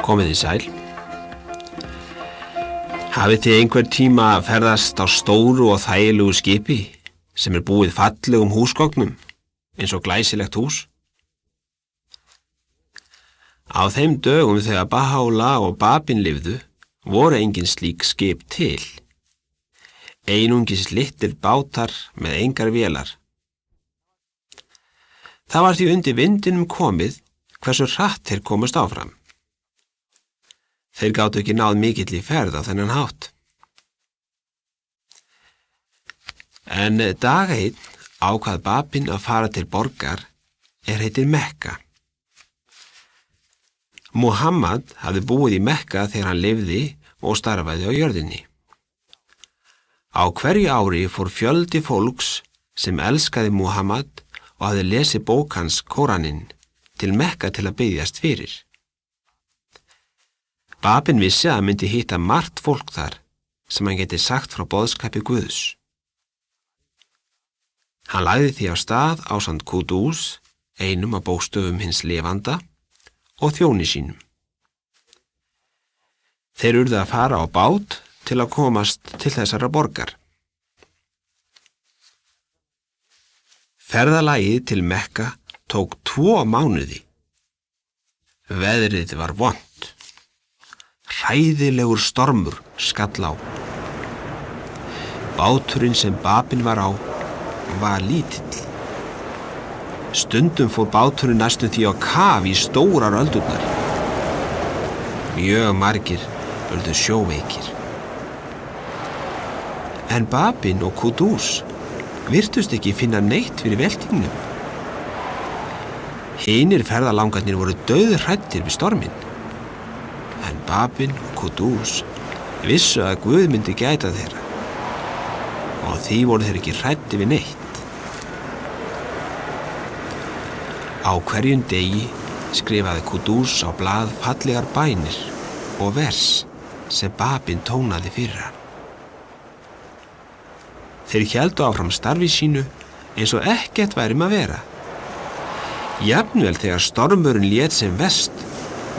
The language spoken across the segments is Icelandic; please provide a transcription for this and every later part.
Komið í sæl. Hafið þið einhver tíma ferðast á stóru og þægilegu skipi sem búið fallegum húsgögnum, eins og glæsilegt hús? Á þeim dögum þegar Baha'u'lláh og Babin lifðu, voru engin slík skip til. Einungis litlir bátar með engar vélar. Það var því undir vindinum komið hversu hratt þeir komust áfram. Þeir gátu ekki náð mikilli ferð á þennan hátt. En dag einn ákvað Babin að fara til borgar heitir Mekka. Muhammad hafði búið í Mekka þegar hann lifði og starfaði á jörðinni. Á hverju ári fór fjöldi fólks sem elskaði Muhammad og hafði lesið bók hans Kóraninn til Mekka til að biðjast fyrir. Babin vissi að myndi hitta margt fólk þar sem hann geti sagt frá boðskapi Guðs. Hann lagði því á stað ásamt Kúdús, einum af bókstöfum hins lifanda, og þjóni sínum. Þeir urðu að fara á bát til að komast til þessara borgar. Ferðalagið til Mekka tók 2 mánuði. Veðrið var vont. Hræðilegur stormur skall á. Báturinn sem Babin var á var lítill. Stundum fór báturinn næstum því á kaf í stórar öldurnar. Mjög margir urðu sjóveikir. En Babin og Kúdús virtust ekki finna neitt fyrir veltingnum. Hinir ferðalangarnir voru dauðhræddir við storminn. En Babin og Kúdús vissu að Guð myndi gæta þeirra og því voru þeir ekki hræddir við neitt. Á hverjum degi skrifaði Kúdús á blað fallegar bænir og vers sem Babin tónaði fyrir hann. Þeir héldu áfram starfi sínu eins og ekkert væri að vera. Jafnvel þegar stormurinn lét sem verst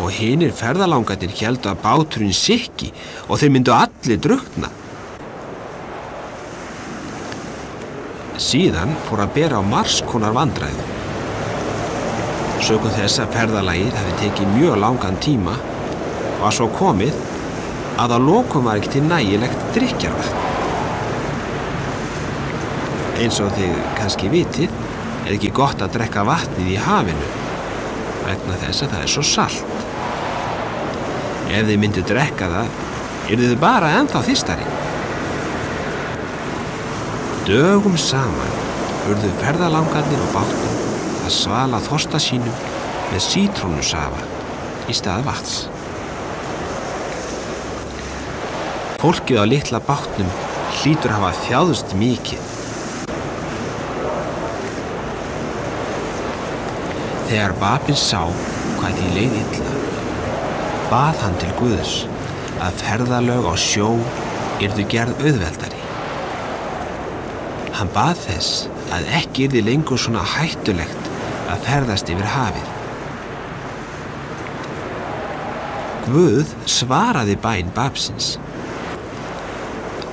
og hinir ferðalangarnir héldu að báturinn sykki og þeir myndu allir drukkna. Síðan fór að bera á margs konar vandræðum. Sökum þess að ferðalagið hefði tekið mjög langan tíma var svo komið að að lokum var ekki til nægilegt drykkjarvatn. Eins og þið kannski vitið ekki gott að drekka vatnið í hafinu vegna þess að það svo salt. Ef þið myndu drekka það, yrðu þið bara ennþá þyrstari. Dögum saman urðu ferðalangarnir á bátnum að svala þorsta sínum með sítrónusafa í stað vatns. Fólkið á litla bátnum hlýtur að hafa þjáðst mikið. Þegar Babin sá hvað því leið illa, bað hann til Guðs að ferðalög á sjó yrðu gerð auðveldari. Hann bað þess að ekki yrði lengur svona hættulegt að ferðast yfir hafið. Guð svaraði bæn Babsins.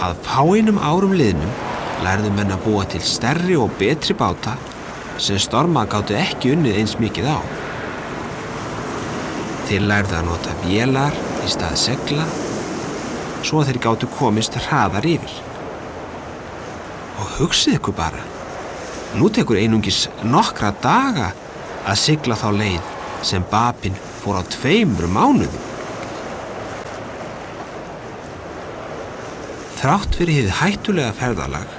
Að fáeinum árum liðnum lærðu menn að búa til stærri og betri báta sem storma gátu ekki unnið eins mikið á. Þeir lærðu að nota vélar í stað segla, svo að þeir gátu komist hraðar yfir. Og hugsið ykkur bara, nú tekur einungis nokkra daga að sigla þá leið sem Babin fór á 2 mánuðum. Þrátt fyrir hið hættulega ferðalag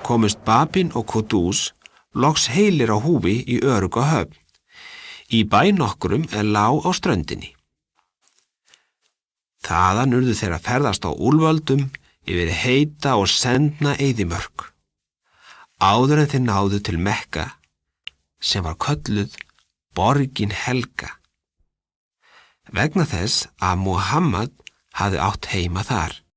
komust Babin og Kúdús loks heilir á húfi í örugga höfn, í bæ nokkrum lá á ströndinni. Þaðan urðu þeir að ferðast á úlföldum yfir heita og sendna eyðimörk, áður en þeir náðu til Mekka, sem var kölluð borgin helga, vegna þess að Muhammad hafði átt heima þar.